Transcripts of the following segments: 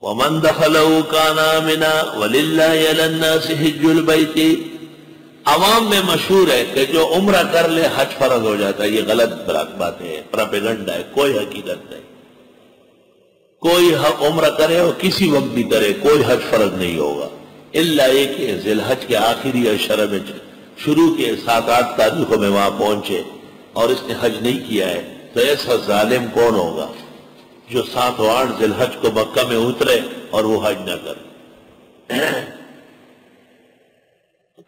ومن دخلہ کان آمنا وللہ علی الناس حج البیت. عوام میں مشہور ہے کہ جو عمرہ کر لے حج فرض ہو جاتا ہے. یہ غلط بات ہے، پراپیگنڈا ہے، کوئی حقیقت نہیں. کوئی عمرہ کرے اور کسی وقت بھی کرے کوئی حج فرض نہیں ہوگا، الا یہ کہ ذی الحج کے آخری اشرے میں شروع کے 7-8 تاریخوں میں وہاں پہنچے اور اس نے حج نہیں کیا ہے، تو ایسا ظالم کون ہوگا جو 7 و 8 ذی الحج کو مکہ میں اترے اور وہ حج نہ کرے.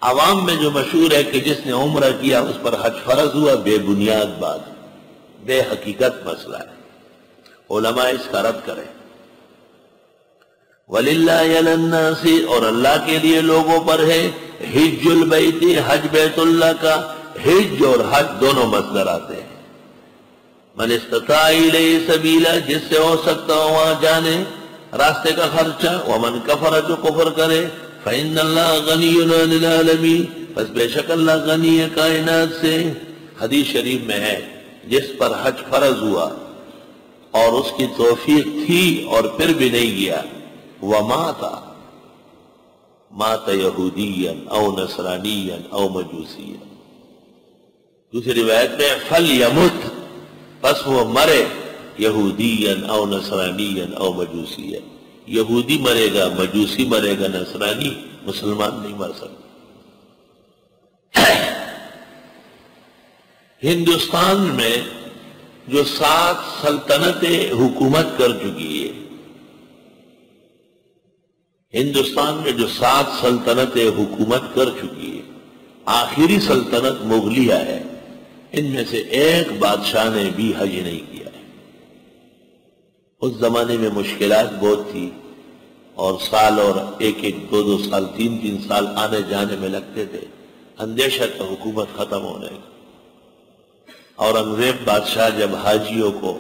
عوام میں جو مشہور ہے کہ جس نے عمرہ کیا اس پر حج فرض ہوا، بے بنیاد بات، بے حقیقت مسئلہ ہے. علماء اس کا رد کریں. وَلِلَّهِ عَلَى النَّاسِ، اور اللہ کے لیے لوگوں پر ہے، حج البیت، حج بیت اللہ کا. حج اور حج دونوں مصدر آتے ہیں. من استطاع الیہ سبیلا، جس سے ہو سکتا ہو وہاں جانے، راستے کا خرچہ. ومن کفر، جو کفر کرے، فإن اللہ غنی عن العالمین، بس بے شک اللہ غنی ہے کائنات سے. حدیث شریف میں ہے جس پر حج فرض ہوا اور اس کی توفیق تھی اور پھر بھی نہیں گیا، مات یہودیا او نصرانیا او مجوسیا. دوسری روایت میں فلیمت، پس وہ مرے، یہودیا او نصرانیا او مجوسیا. یہودی مرے گا، مجوسی مرے گا، نصرانی، مسلمان نہیں مر سکتا. ہندوستان میں جو 7 سلطنتیں حکومت کر چکی ہے، ہندوستان میں جو 7 سلطنتیں حکومت کر چکی ہے، آخری سلطنت مغلیہ ہے. ان میں سے ایک بادشاہ نے بھی حج نہیں کیا ہے. اس زمانے میں مشکلات بہت تھی اور سال اور 1-2 سال 3 سال آنے جانے میں لگتے تھے. اندیشہ تھا حکومت ختم ہونے کا. اور انگریز بادشاہ جب حاجیوں کو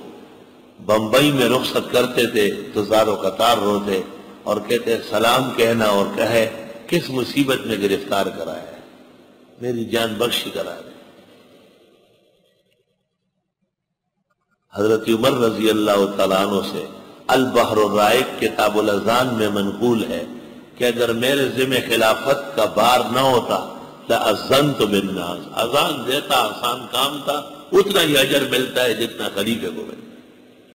بمبئی میں رخصت کرتے تھے تو زاروں قطار روتے اور کہتے سلام کہنا اور کہے کس مصیبت میں گرفتار کرایا ہے، میری جان بخشی کرا دے. حضرت عمر رضی اللہ تعالیٰ عنہ سے البحر الرائق کتاب الاذان میں منقول ہے کہ اگر میرے ذمہ خلافت کا بار نہ ہوتا لأذنت بالناس، اذان دیتا آسان کام تھا، اتنا ہی اجر ملتا ہے جتنا خلیفے کو ملتا ہے.